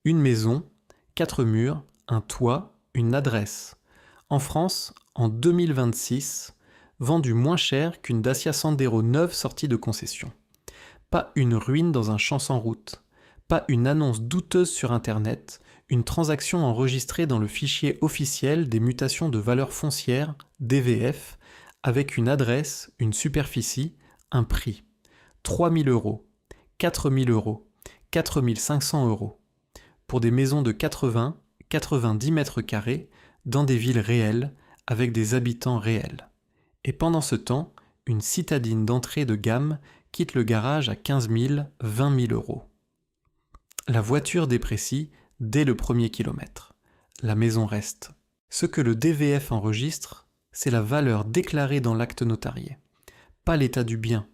Une maison, 4 murs, un toit, une adresse. En France, en 2026, vendu moins cher qu'une Dacia Sandero neuve sortie de concession. Pas une ruine dans un champ sans route. Pas une annonce douteuse sur Internet, une transaction enregistrée dans le fichier officiel des mutations de valeur foncière, DVF, avec une adresse, une superficie, un prix. 3 000 euros, 4 000 euros, 4 500 euros. Pour des maisons de 80-90 mètres carrés, dans des villes réelles, avec des habitants réels. Et pendant ce temps, une citadine d'entrée de gamme quitte le garage à 15 000, 20 000 euros. La voiture déprécie dès le premier kilomètre. La maison reste. Ce que le DVF enregistre, c'est la valeur déclarée dans l'acte notarié. Pas l'état du bien,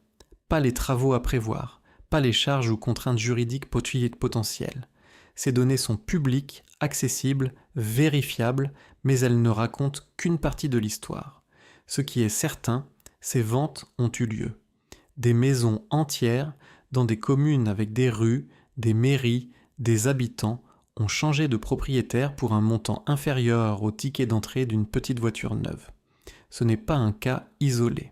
pas les travaux à prévoir, pas les charges ou contraintes juridiques potentielles. Ces données sont publiques, accessibles, vérifiables, mais elles ne racontent qu'une partie de l'histoire. Ce qui est certain, ces ventes ont eu lieu. Des maisons entières, dans des communes avec des rues, des mairies, des habitants, ont changé de propriétaire pour un montant inférieur au ticket d'entrée d'une petite voiture neuve. Ce n'est pas un cas isolé.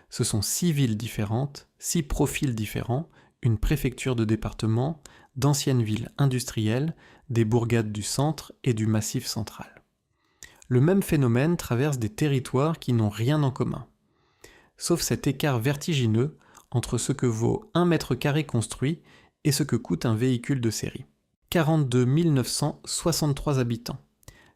Ce sont 6 villes différentes, 6 profils différents, une préfecture de département, d'anciennes villes industrielles, des bourgades du centre et du Massif central. Le même phénomène traverse des territoires qui n'ont rien en commun. Sauf cet écart vertigineux entre ce que vaut 1 mètre carré construit et ce que coûte un véhicule de série. 42 963 habitants.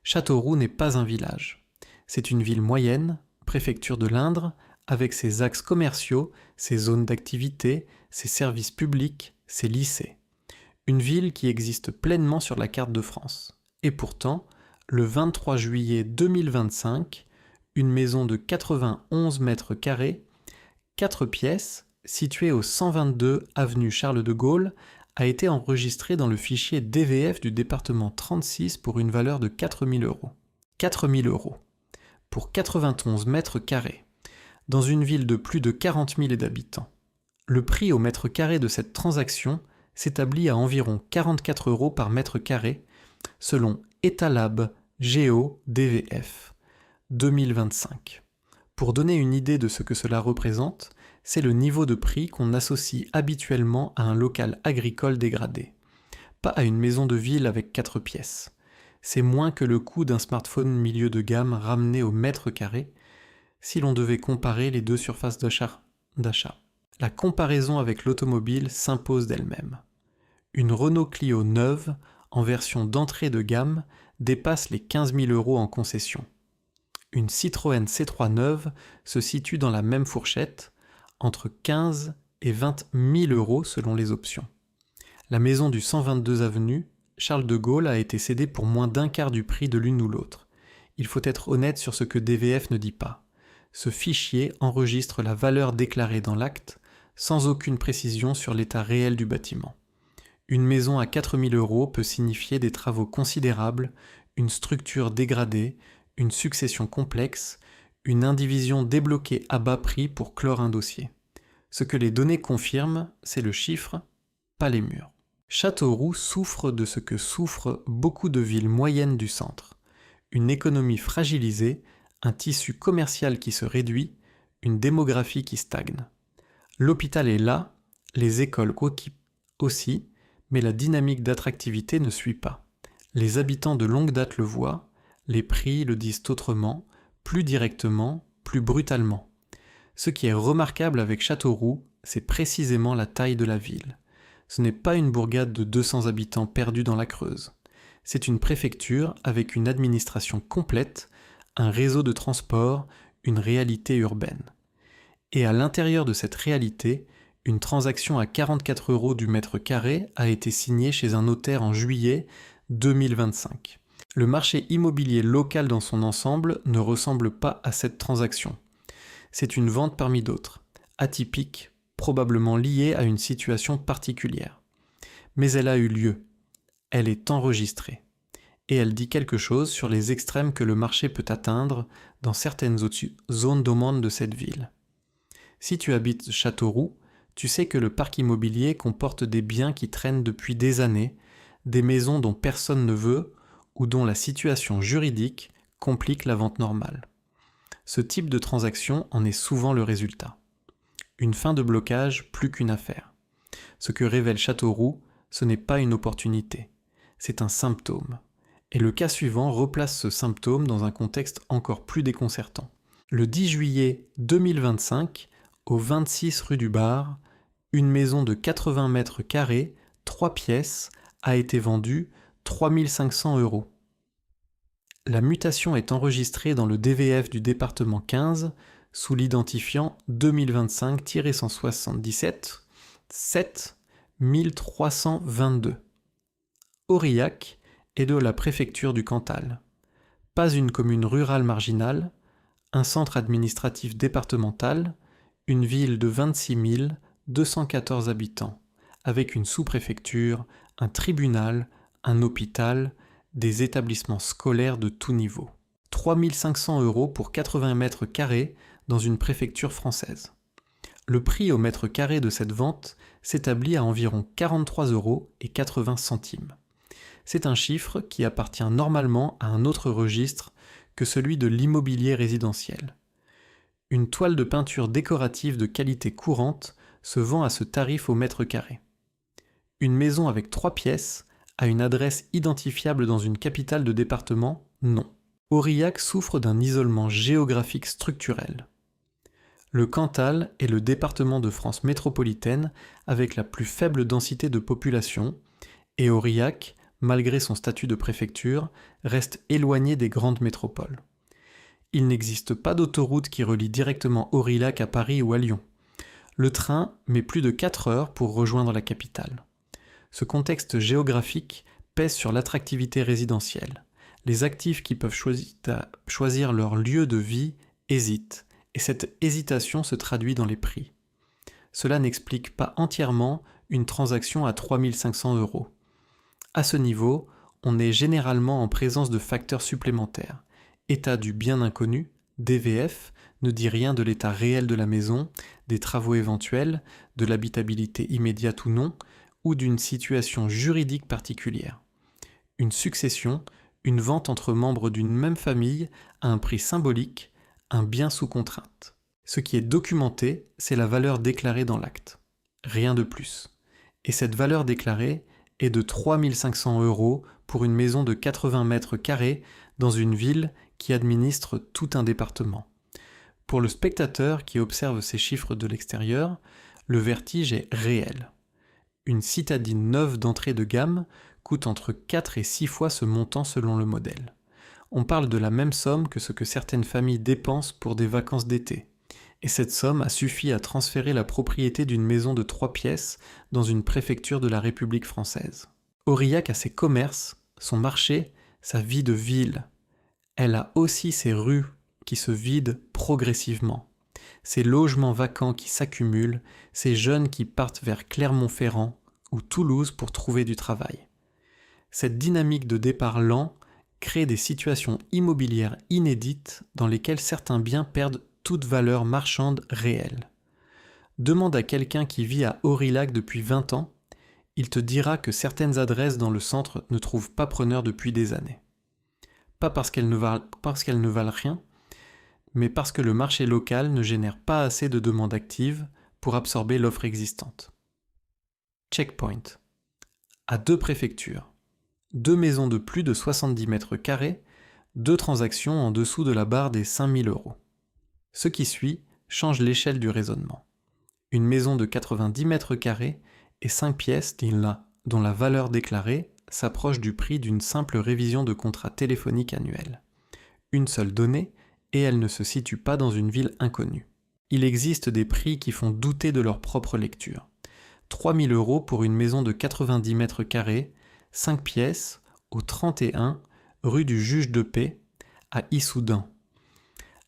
Châteauroux n'est pas un village. C'est une ville moyenne, préfecture de l'Indre, avec ses axes commerciaux, ses zones d'activité, ses services publics, ses lycées. Une ville qui existe pleinement sur la carte de France. Et pourtant, le 23 juillet 2025, une maison de 91 mètres carrés, 4 pièces, située au 122 avenue Charles de Gaulle, a été enregistrée dans le fichier DVF du département 36 pour une valeur de 4 000 euros. 4 000 euros. Pour 91 mètres carrés. Dans une ville de plus de 40 000 habitants. Le prix au mètre carré de cette transaction s'établit à environ 44 euros par mètre carré, selon Etalab Géo DVF 2025. Pour donner une idée de ce que cela représente, c'est le niveau de prix qu'on associe habituellement à un local agricole dégradé. Pas à une maison de ville avec 4 pièces. C'est moins que le coût d'un smartphone milieu de gamme ramené au mètre carré, si l'on devait comparer les deux surfaces d'achat. La comparaison avec l'automobile s'impose d'elle-même. Une Renault Clio neuve, en version d'entrée de gamme, dépasse les 15 000 euros en concession. Une Citroën C3 neuve se situe dans la même fourchette, entre 15 et 20 000 euros selon les options. La maison du 122 avenue, Charles de Gaulle, a été cédée pour moins d'un quart du prix de l'une ou l'autre. Il faut être honnête sur ce que DVF ne dit pas. Ce fichier enregistre la valeur déclarée dans l'acte, sans aucune précision sur l'état réel du bâtiment. Une maison à 4 000 euros peut signifier des travaux considérables, une structure dégradée, une succession complexe, une indivision débloquée à bas prix pour clore un dossier. Ce que les données confirment, c'est le chiffre, pas les murs. Châteauroux souffre de ce que souffrent beaucoup de villes moyennes du centre. Une économie fragilisée, un tissu commercial qui se réduit, une démographie qui stagne. L'hôpital est là, les écoles aussi, mais la dynamique d'attractivité ne suit pas. Les habitants de longue date le voient, les prix le disent autrement, plus directement, plus brutalement. Ce qui est remarquable avec Châteauroux, c'est précisément la taille de la ville. Ce n'est pas une bourgade de 200 habitants perdus dans la Creuse. C'est une préfecture avec une administration complète, un réseau de transport, une réalité urbaine. Et à l'intérieur de cette réalité, une transaction à 44 euros du mètre carré a été signée chez un notaire en juillet 2025. Le marché immobilier local dans son ensemble ne ressemble pas à cette transaction. C'est une vente parmi d'autres, atypique, probablement liée à une situation particulière. Mais elle a eu lieu. Elle est enregistrée. Et elle dit quelque chose sur les extrêmes que le marché peut atteindre dans certaines zones domandes de cette ville. Si tu habites Châteauroux, tu sais que le parc immobilier comporte des biens qui traînent depuis des années, des maisons dont personne ne veut ou dont la situation juridique complique la vente normale. Ce type de transaction en est souvent le résultat. Une fin de blocage plus qu'une affaire. Ce que révèle Châteauroux, ce n'est pas une opportunité, c'est un symptôme. Et le cas suivant replace ce symptôme dans un contexte encore plus déconcertant. Le 10 juillet 2025, au 26 rue du Bar, une maison de 80 mètres carrés, 3 pièces, a été vendue 3 500 €. La mutation est enregistrée dans le DVF du département 15 sous l'identifiant 2025-177 7 1322. Aurillac est de la préfecture du Cantal. Pas une commune rurale marginale, un centre administratif départemental, une ville de 26 214 habitants, avec une sous-préfecture, un tribunal, un hôpital, des établissements scolaires de tout niveau. 3 500 € pour 80 mètres carrés dans une préfecture française. Le prix au mètre carré de cette vente s'établit à environ 43,80 €. C'est un chiffre qui appartient normalement à un autre registre que celui de l'immobilier résidentiel. Une toile de peinture décorative de qualité courante se vend à ce tarif au mètre carré. Une maison avec 3 pièces a une adresse identifiable dans une capitale de département? Non. Aurillac souffre d'un isolement géographique structurel. Le Cantal est le département de France métropolitaine avec la plus faible densité de population, et Aurillac, malgré son statut de préfecture, reste éloigné des grandes métropoles. Il n'existe pas d'autoroute qui relie directement Aurillac à Paris ou à Lyon. Le train met plus de 4 heures pour rejoindre la capitale. Ce contexte géographique pèse sur l'attractivité résidentielle. Les actifs qui peuvent choisir leur lieu de vie hésitent, et cette hésitation se traduit dans les prix. Cela n'explique pas entièrement une transaction à 3 500 €. À ce niveau, on est généralement en présence de facteurs supplémentaires. État du bien inconnu, DVF, ne dit rien de l'état réel de la maison, des travaux éventuels, de l'habitabilité immédiate ou non, ou d'une situation juridique particulière. Une succession, une vente entre membres d'une même famille à un prix symbolique, un bien sous contrainte. Ce qui est documenté, c'est la valeur déclarée dans l'acte. Rien de plus. Et cette valeur déclarée est de 3 500 € pour une maison de 80 mètres carrés dans une ville qui administre tout un département. Pour le spectateur qui observe ces chiffres de l'extérieur, le vertige est réel. Une citadine neuve d'entrée de gamme coûte entre 4 et 6 fois ce montant selon le modèle. On parle de la même somme que ce que certaines familles dépensent pour des vacances d'été. Et cette somme a suffi à transférer la propriété d'une maison de 3 pièces dans une préfecture de la République française. Aurillac a ses commerces, son marché, sa vie de ville. Elle a aussi ses rues qui se vident progressivement, ces logements vacants qui s'accumulent, ces jeunes qui partent vers Clermont-Ferrand ou Toulouse pour trouver du travail. Cette dynamique de départ lent crée des situations immobilières inédites dans lesquelles certains biens perdent toute valeur marchande réelle. Demande à quelqu'un qui vit à Aurillac depuis 20 ans, il te dira que certaines adresses dans le centre ne trouvent pas preneur depuis des années. Pas parce qu'elles ne valent rien, mais parce que le marché local ne génère pas assez de demandes actives pour absorber l'offre existante. Checkpoint. À 2 préfectures, 2 maisons de plus de 70 mètres carrés, 2 transactions en dessous de la barre des 5 000 €. Ce qui suit change l'échelle du raisonnement. Une maison de 90 mètres carrés et 5 pièces dont la valeur déclarée s'approche du prix d'une simple révision de contrat téléphonique annuel. Une seule donnée, et elle ne se situe pas dans une ville inconnue. Il existe des prix qui font douter de leur propre lecture. 3 000 € pour une maison de 90 mètres carrés, 5 pièces, au 31 rue du Juge de Paix, à Issoudun.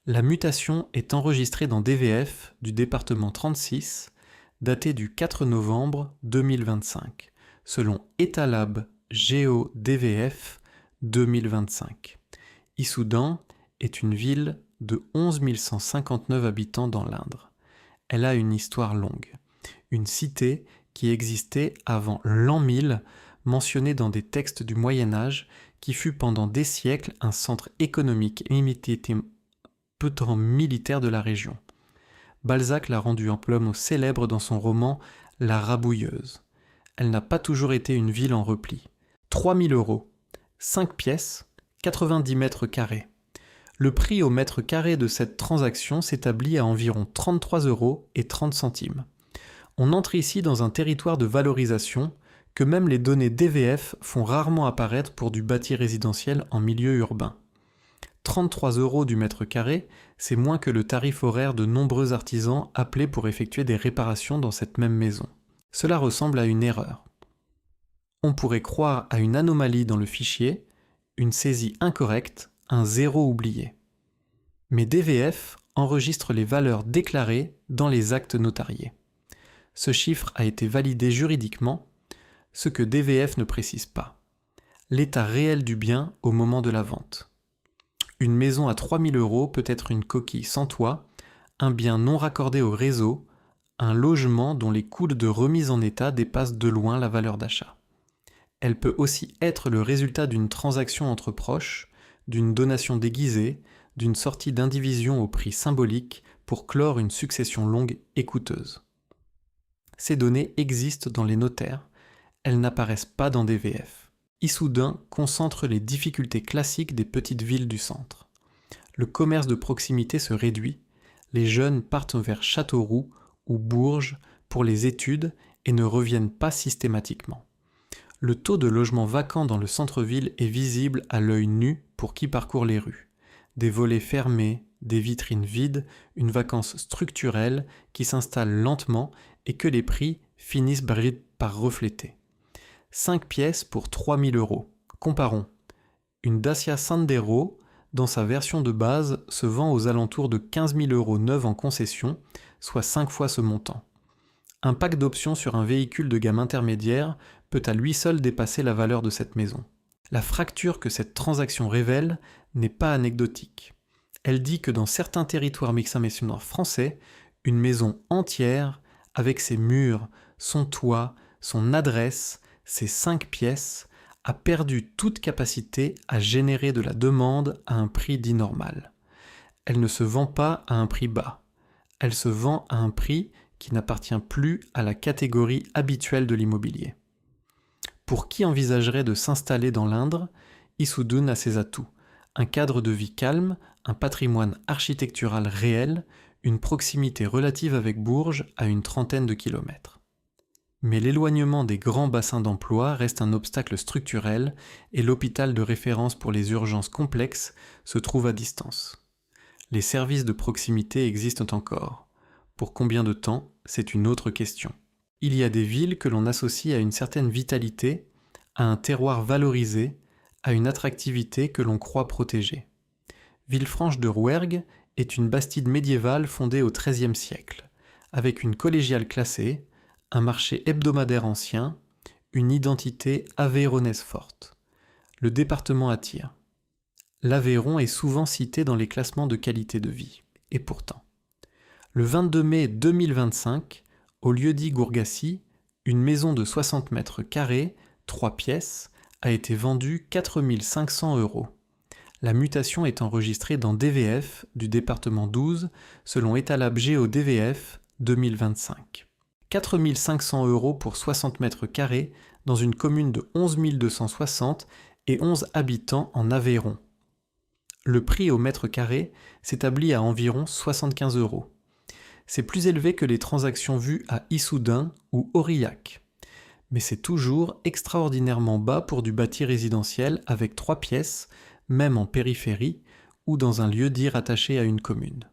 La mutation est enregistrée dans DVF du département 36, daté du 4 novembre 2025, selon Etalab Géo DVF 2025. Issoudun est une ville de 11 159 habitants dans l'Indre. Elle a une histoire longue. Une cité qui existait avant l'an 1000, mentionné dans des textes du Moyen-Âge, qui fut pendant des siècles un centre économique et militaire de la région. Balzac l'a rendue emploi célèbre dans son roman La Rabouilleuse. Elle n'a pas toujours été une ville en repli. 3000 €, 5 pièces, 90 mètres carrés. Le prix au mètre carré de cette transaction s'établit à environ 33,30 €. On entre ici dans un territoire de valorisation que même les données DVF font rarement apparaître pour du bâti résidentiel en milieu urbain. 33 € du mètre carré, c'est moins que le tarif horaire de nombreux artisans appelés pour effectuer des réparations dans cette même maison. Cela ressemble à une erreur. On pourrait croire à une anomalie dans le fichier, une saisie incorrecte, un zéro oublié. Mais DVF enregistre les valeurs déclarées dans les actes notariés. Ce chiffre a été validé juridiquement, ce que DVF ne précise pas. L'état réel du bien au moment de la vente. Une maison à 3000 € peut être une coquille sans toit, un bien non raccordé au réseau, un logement dont les coûts de remise en état dépassent de loin la valeur d'achat. Elle peut aussi être le résultat d'une transaction entre proches, d'une donation déguisée, d'une sortie d'indivision au prix symbolique pour clore une succession longue et coûteuse. Ces données existent dans les notaires, elles n'apparaissent pas dans DVF. Issoudun concentre les difficultés classiques des petites villes du centre. Le commerce de proximité se réduit, les jeunes partent vers Châteauroux ou Bourges pour les études et ne reviennent pas systématiquement. Le taux de logements vacants dans le centre-ville est visible à l'œil nu pour qui parcourt les rues. Des volets fermés, des vitrines vides, une vacance structurelle qui s'installe lentement et que les prix finissent par refléter. 5 pièces pour 3000 €. Comparons. Une Dacia Sandero, dans sa version de base, se vend aux alentours de 15 000 € neuve en concession, soit 5 fois ce montant. Un pack d'options sur un véhicule de gamme intermédiaire peut à lui seul dépasser la valeur de cette maison. La fracture que cette transaction révèle n'est pas anecdotique. Elle dit que dans certains territoires mixins-messinards français, une maison entière, avec ses murs, son toit, son adresse, ses 5 pièces, a perdu toute capacité à générer de la demande à un prix dit normal. Elle ne se vend pas à un prix bas. Elle se vend à un prix qui n'appartient plus à la catégorie habituelle de l'immobilier. Pour qui envisagerait de s'installer dans l'Indre, Issoudun a ses atouts. Un cadre de vie calme, un patrimoine architectural réel, une proximité relative avec Bourges à une trentaine de kilomètres. Mais l'éloignement des grands bassins d'emploi reste un obstacle structurel et l'hôpital de référence pour les urgences complexes se trouve à distance. Les services de proximité existent encore. Pour combien de temps, c'est une autre question. Il y a des villes que l'on associe à une certaine vitalité, à un terroir valorisé, à une attractivité que l'on croit protégée. Villefranche de Rouergue est une bastide médiévale fondée au XIIIe siècle, avec une collégiale classée, un marché hebdomadaire ancien, une identité aveyronnaise forte. Le département attire. L'Aveyron est souvent cité dans les classements de qualité de vie. Et pourtant. Le 22 mai 2025, au lieu-dit Gourgassi, une maison de 60 mètres carrés, 3 pièces, a été vendue 4 500 €. La mutation est enregistrée dans DVF du département 12 selon Étalab Géo DVF 2025. 4 500 € pour 60 mètres carrés dans une commune de 11 260 et 11 habitants en Aveyron. Le prix au mètre carré s'établit à environ 75 €. C'est plus élevé que les transactions vues à Issoudun ou Aurillac. Mais c'est toujours extraordinairement bas pour du bâti résidentiel avec 3 pièces, même en périphérie ou dans un lieu-dit rattaché à une commune.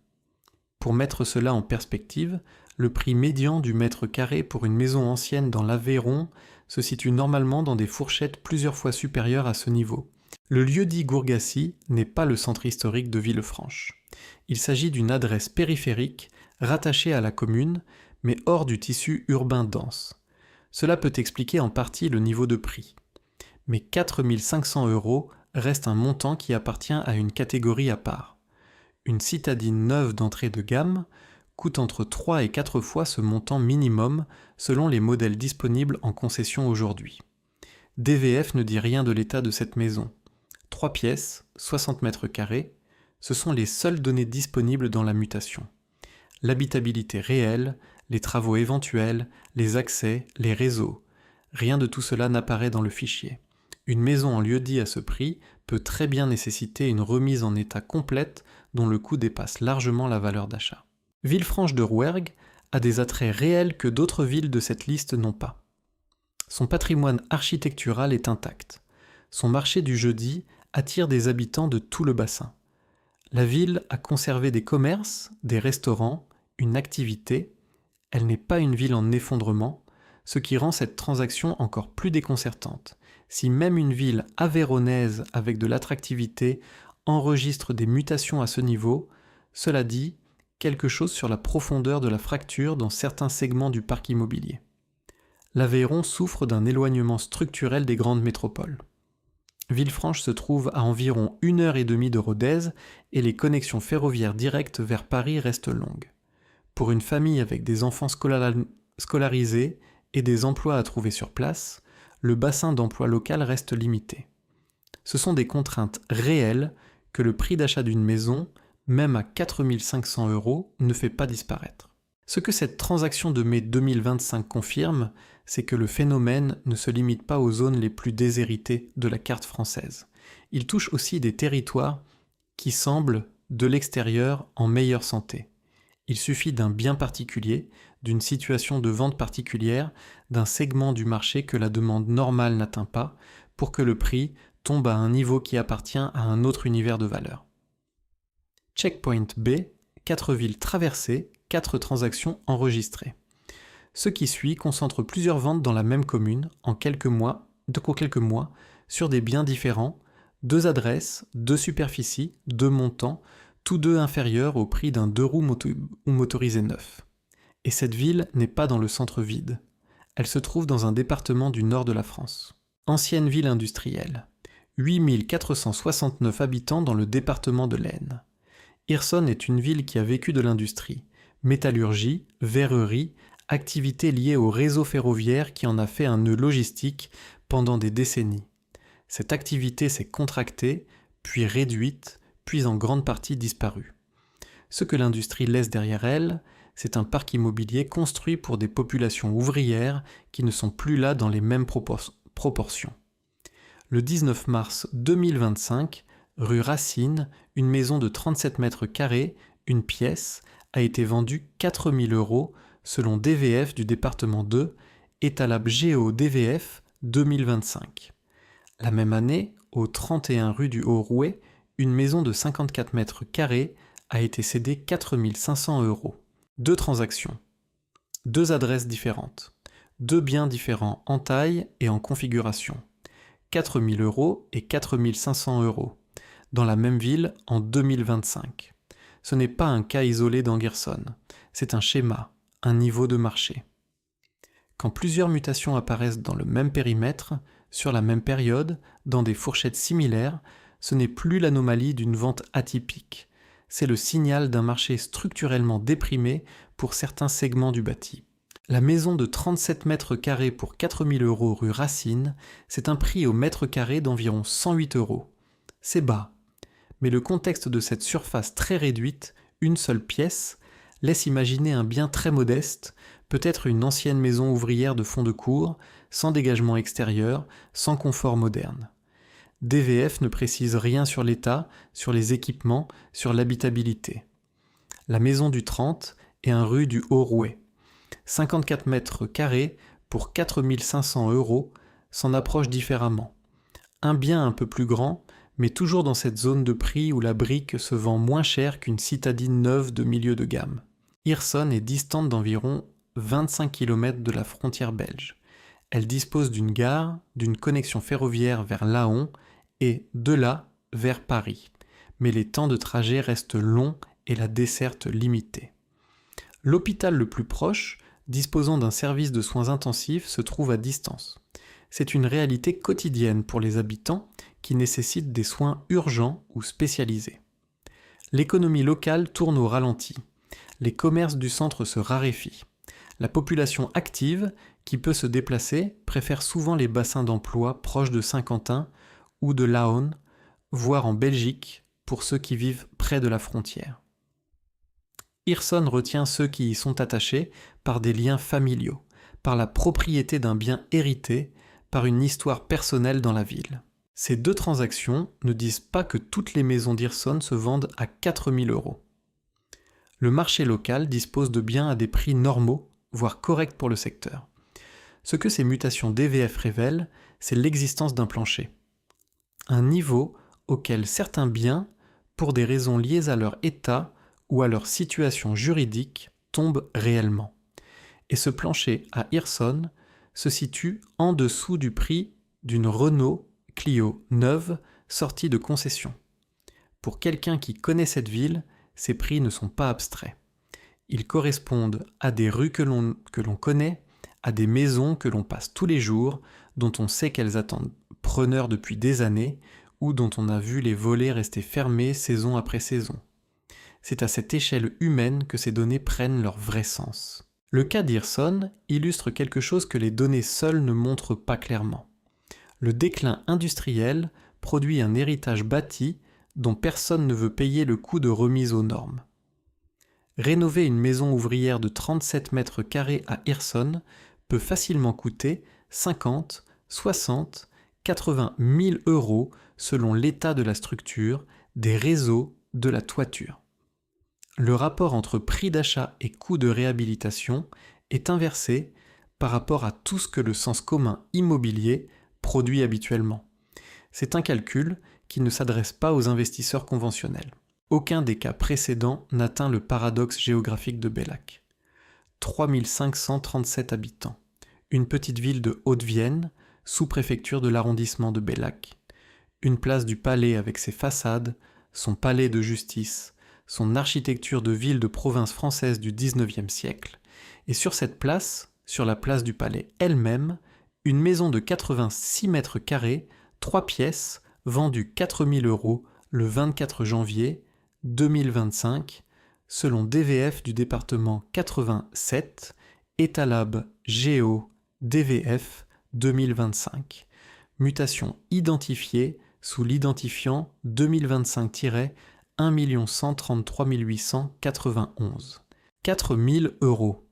Pour mettre cela en perspective, le prix médian du mètre carré pour une maison ancienne dans l'Aveyron se situe normalement dans des fourchettes plusieurs fois supérieures à ce niveau. Le lieu-dit Gourgassi n'est pas le centre historique de Villefranche. Il s'agit d'une adresse périphérique rattachée à la commune, mais hors du tissu urbain dense. Cela peut expliquer en partie le niveau de prix. Mais 4 500 € reste un montant qui appartient à une catégorie à part. Une citadine neuve d'entrée de gamme coûte entre 3 et 4 fois ce montant minimum selon les modèles disponibles en concession aujourd'hui. DVF ne dit rien de l'état de cette maison. 3 pièces, 60 mètres carrés, ce sont les seules données disponibles dans la mutation. L'habitabilité réelle, les travaux éventuels, les accès, les réseaux, rien de tout cela n'apparaît dans le fichier. Une maison en lieu-dit à ce prix peut très bien nécessiter une remise en état complète dont le coût dépasse largement la valeur d'achat. Villefranche de Rouergue a des attraits réels que d'autres villes de cette liste n'ont pas. Son patrimoine architectural est intact. Son marché du jeudi attire des habitants de tout le bassin. La ville a conservé des commerces, des restaurants, une activité. Elle n'est pas une ville en effondrement, ce qui rend cette transaction encore plus déconcertante. Si même une ville aveyronnaise avec de l'attractivité enregistre des mutations à ce niveau, cela dit quelque chose sur la profondeur de la fracture dans certains segments du parc immobilier. L'Aveyron souffre d'un éloignement structurel des grandes métropoles. Villefranche se trouve à environ 1h30 de Rodez et les connexions ferroviaires directes vers Paris restent longues. Pour une famille avec des enfants scolarisés et des emplois à trouver sur place, le bassin d'emploi local reste limité. Ce sont des contraintes réelles que le prix d'achat d'une maison, même à 4 500 €, ne fait pas disparaître. Ce que cette transaction de mai 2025 confirme, c'est que le phénomène ne se limite pas aux zones les plus déshéritées de la carte française. Il touche aussi des territoires qui semblent, de l'extérieur, en meilleure santé. Il suffit d'un bien particulier, d'une situation de vente particulière, d'un segment du marché que la demande normale n'atteint pas, pour que le prix tombe à un niveau qui appartient à un autre univers de valeur. Checkpoint B, 4 villes traversées, 4 transactions enregistrées. Ce qui suit concentre plusieurs ventes dans la même commune en quelques mois, sur des biens différents, 2 adresses, 2 superficies, 2 montants, tous deux inférieurs au prix d'un 2 roues ou motorisé neuf. Et cette ville n'est pas dans le centre vide. Elle se trouve dans un département du nord de la France. Ancienne ville industrielle. 8 469 habitants dans le département de l'Aisne. Hirson est une ville qui a vécu de l'industrie. Métallurgie, verrerie, activités liées au réseau ferroviaire qui en a fait un nœud logistique pendant des décennies. Cette activité s'est contractée, puis réduite, puis en grande partie disparue. Ce que l'industrie laisse derrière elle, c'est un parc immobilier construit pour des populations ouvrières qui ne sont plus là dans les mêmes proportions. Le 19 mars 2025, rue Racine, une maison de 37 mètres carrés, une pièce, a été vendue 4 000 € selon DVF du département 2, étalable Géo DVF 2025. La même année, au 31 rue du Haut-Rouet, une maison de 54 mètres carrés a été cédée 4 500 €. 2 transactions, 2 adresses différentes, 2 biens différents en taille et en configuration, 4 000 € et 4 500 €, dans la même ville en 2025. Ce n'est pas un cas isolé d'Angerson, c'est un schéma, un niveau de marché. Quand plusieurs mutations apparaissent dans le même périmètre, sur la même période, dans des fourchettes similaires, ce n'est plus l'anomalie d'une vente atypique. C'est le signal d'un marché structurellement déprimé pour certains segments du bâti. La maison de 37 mètres carrés pour 4 000 € rue Racine, c'est un prix au mètre carré d'environ 108 €. C'est bas, mais le contexte de cette surface très réduite, une seule pièce, laisse imaginer un bien très modeste, peut-être une ancienne maison ouvrière de fond de cour, sans dégagement extérieur, sans confort moderne. DVF ne précise rien sur l'état, sur les équipements, sur l'habitabilité. La maison du 30 est un rue du Haut-Rouet. 54 mètres carrés pour 4 500 € s'en approche différemment. Un bien un peu plus grand, mais toujours dans cette zone de prix où la brique se vend moins cher qu'une citadine neuve de milieu de gamme. Hirson est distante d'environ 25 km de la frontière belge. Elle dispose d'une gare, d'une connexion ferroviaire vers Laon et, de là, vers Paris. Mais les temps de trajet restent longs et la desserte limitée. L'hôpital le plus proche, disposant d'un service de soins intensifs, se trouve à distance. C'est une réalité quotidienne pour les habitants qui nécessitent des soins urgents ou spécialisés. L'économie locale tourne au ralenti. Les commerces du centre se raréfient. La population active, qui peut se déplacer préfère souvent les bassins d'emploi proches de Saint-Quentin ou de Laon, voire en Belgique pour ceux qui vivent près de la frontière. Hirson retient ceux qui y sont attachés par des liens familiaux, par la propriété d'un bien hérité, par une histoire personnelle dans la ville. Ces deux transactions ne disent pas que toutes les maisons d'Hirson se vendent à 4 000 €. Le marché local dispose de biens à des prix normaux, voire corrects pour le secteur. Ce que ces mutations DVF révèlent, c'est l'existence d'un plancher. Un niveau auquel certains biens, pour des raisons liées à leur état ou à leur situation juridique, tombent réellement. Et ce plancher à Hirson se situe en dessous du prix d'une Renault Clio neuve sortie de concession. Pour quelqu'un qui connaît cette ville, ces prix ne sont pas abstraits. Ils correspondent à des rues que l'on connaît, à des maisons que l'on passe tous les jours, dont on sait qu'elles attendent preneurs depuis des années, ou dont on a vu les volets rester fermés saison après saison. C'est à cette échelle humaine que ces données prennent leur vrai sens. Le cas d'Hirson illustre quelque chose que les données seules ne montrent pas clairement. Le déclin industriel produit un héritage bâti dont personne ne veut payer le coût de remise aux normes. Rénover une maison ouvrière de 37 mètres carrés à Hirson peut facilement coûter 50, 60, 80 000 € selon l'état de la structure, des réseaux, de la toiture. Le rapport entre prix d'achat et coût de réhabilitation est inversé par rapport à tout ce que le sens commun immobilier produit habituellement. C'est un calcul qui ne s'adresse pas aux investisseurs conventionnels. Aucun des cas précédents n'atteint le paradoxe géographique de Bellac. 3 537 habitants. Une petite ville de Haute-Vienne, sous-préfecture de l'arrondissement de Bellac. Une place du Palais avec ses façades, son palais de justice, son architecture de ville de province française du XIXe siècle. Et sur cette place, sur la place du Palais elle-même, une maison de 86 mètres carrés, 3 pièces, vendue 4 000 € le 24 janvier 2025, selon DVF du département 87, Etalab Géo DVF 2025. Mutation identifiée sous l'identifiant 2025-1 133 891. 4 000 €.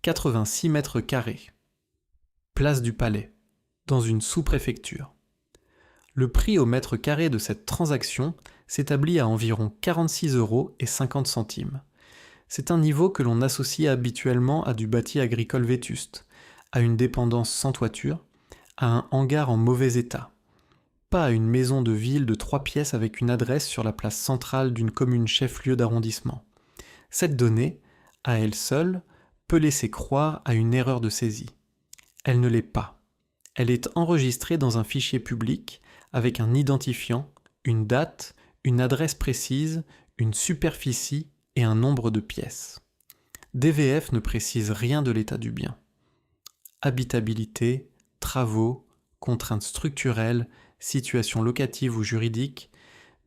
86 mètres carrés. Place du Palais, dans une sous-préfecture. Le prix au mètre carré de cette transaction s'établit à environ 46,50 €. C'est un niveau que l'on associe habituellement à du bâti agricole vétuste, à une dépendance sans toiture, à un hangar en mauvais état. Pas à une maison de ville de 3 pièces avec une adresse sur la place centrale d'une commune chef-lieu d'arrondissement. Cette donnée, à elle seule, peut laisser croire à une erreur de saisie. Elle ne l'est pas. Elle est enregistrée dans un fichier public avec un identifiant, une date, une adresse précise, une superficie et un nombre de pièces. DVF ne précise rien de l'état du bien. Habitabilité, travaux, contraintes structurelles, situation locative ou juridique,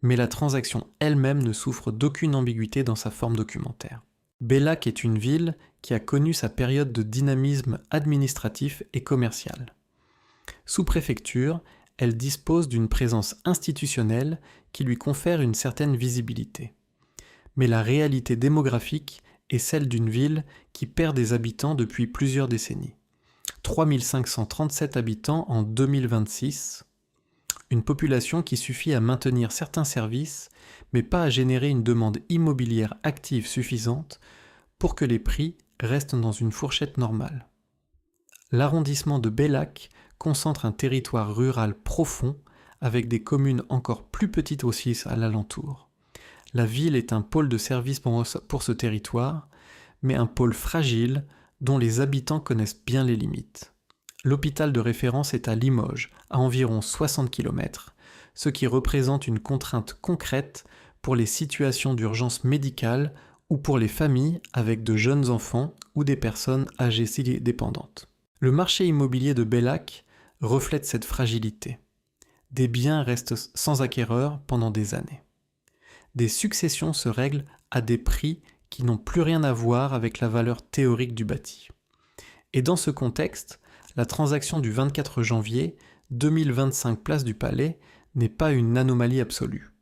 mais la transaction elle-même ne souffre d'aucune ambiguïté dans sa forme documentaire. Bellac est une ville qui a connu sa période de dynamisme administratif et commercial. Sous préfecture, elle dispose d'une présence institutionnelle qui lui confère une certaine visibilité. Mais la réalité démographique est celle d'une ville qui perd des habitants depuis plusieurs décennies. 3 537 habitants en 2026, une population qui suffit à maintenir certains services, mais pas à générer une demande immobilière active suffisante pour que les prix restent dans une fourchette normale. L'arrondissement de Bellac concentre un territoire rural profond avec des communes encore plus petites aussi à l'alentour. La ville est un pôle de service pour ce territoire, mais un pôle fragile dont les habitants connaissent bien les limites. L'hôpital de référence est à Limoges, à environ 60 km, ce qui représente une contrainte concrète pour les situations d'urgence médicale ou pour les familles avec de jeunes enfants ou des personnes âgées dépendantes. Le marché immobilier de Bellac reflète cette fragilité. Des biens restent sans acquéreur pendant des années. Des successions se règlent à des prix qui n'ont plus rien à voir avec la valeur théorique du bâti. Et dans ce contexte, la transaction du 24 janvier 2025 place du Palais n'est pas une anomalie absolue.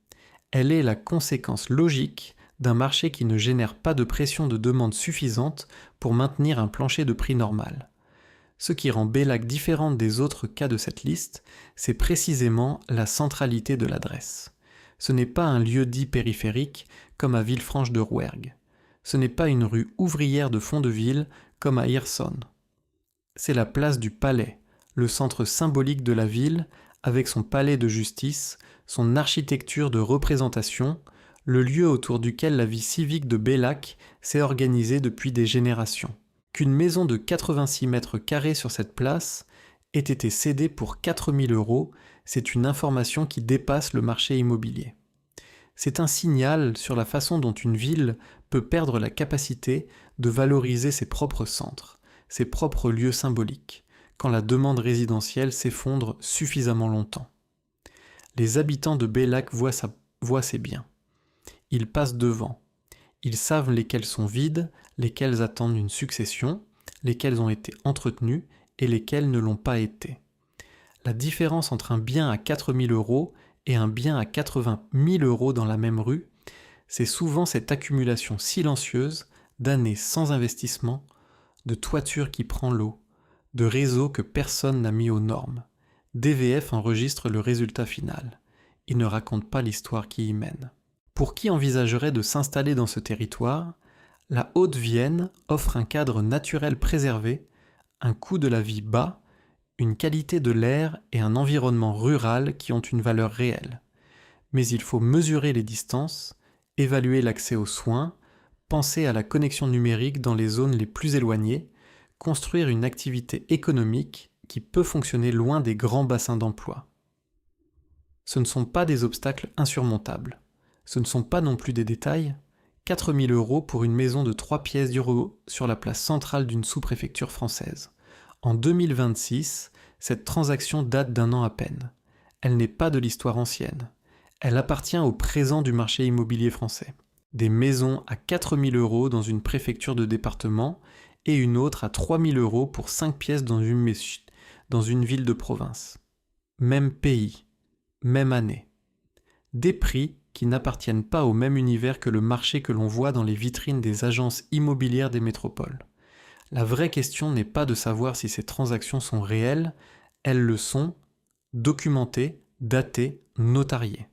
Elle est la conséquence logique d'un marché qui ne génère pas de pression de demande suffisante pour maintenir un plancher de prix normal. Ce qui rend Bellac différente des autres cas de cette liste, c'est précisément la centralité de l'adresse. Ce n'est pas un lieu-dit périphérique comme à Villefranche-de-Rouergue. Ce n'est pas une rue ouvrière de fond de ville comme à Hirson. C'est la place du Palais, le centre symbolique de la ville, avec son palais de justice, son architecture de représentation, le lieu autour duquel la vie civique de Bellac s'est organisée depuis des générations. Qu'une maison de 86 mètres carrés sur cette place ait été cédée pour 4 000 €, c'est une information qui dépasse le marché immobilier. C'est un signal sur la façon dont une ville peut perdre la capacité de valoriser ses propres centres, ses propres lieux symboliques, quand la demande résidentielle s'effondre suffisamment longtemps. Les habitants de Bellac voient ces biens. Ils passent devant. Ils savent lesquels sont vides, lesquels attendent une succession, lesquels ont été entretenus et lesquels ne l'ont pas été. La différence entre un bien à 4 000 € et un bien à 80 000 € dans la même rue, c'est souvent cette accumulation silencieuse d'années sans investissement, de toiture qui prend l'eau, de réseaux que personne n'a mis aux normes. DVF enregistre le résultat final. Il ne raconte pas l'histoire qui y mène. Pour qui envisagerait de s'installer dans ce territoire, la Haute-Vienne offre un cadre naturel préservé, un coût de la vie bas, une qualité de l'air et un environnement rural qui ont une valeur réelle. Mais il faut mesurer les distances, évaluer l'accès aux soins, penser à la connexion numérique dans les zones les plus éloignées, construire une activité économique qui peut fonctionner loin des grands bassins d'emploi. Ce ne sont pas des obstacles insurmontables. Ce ne sont pas non plus des détails. 4 000 € pour une maison de 3 pièces d'euros sur la place centrale d'une sous-préfecture française. En 2026, cette transaction date d'un an à peine. Elle n'est pas de l'histoire ancienne. Elle appartient au présent du marché immobilier français. Des maisons à 4 000 € dans une préfecture de département et une autre à 3 000 € pour 5 pièces dans une ville de province. Même pays, même année. Des prix qui n'appartiennent pas au même univers que le marché que l'on voit dans les vitrines des agences immobilières des métropoles. La vraie question n'est pas de savoir si ces transactions sont réelles, elles le sont, documentées, datées, notariées.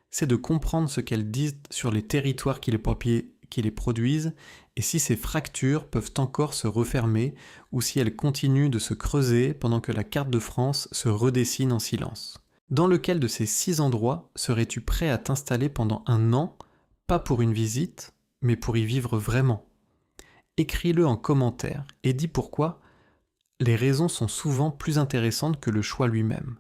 C'est de comprendre ce qu'elles disent sur les territoires qui les produisent et si ces fractures peuvent encore se refermer ou si elles continuent de se creuser pendant que la carte de France se redessine en silence. Dans lequel de ces 6 endroits serais-tu prêt à t'installer pendant un an, pas pour une visite, mais pour y vivre vraiment ? Écris-le en commentaire et dis pourquoi. Les raisons sont souvent plus intéressantes que le choix lui-même.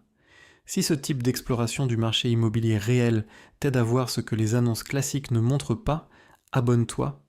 Si ce type d'exploration du marché immobilier réel t'aide à voir ce que les annonces classiques ne montrent pas, abonne-toi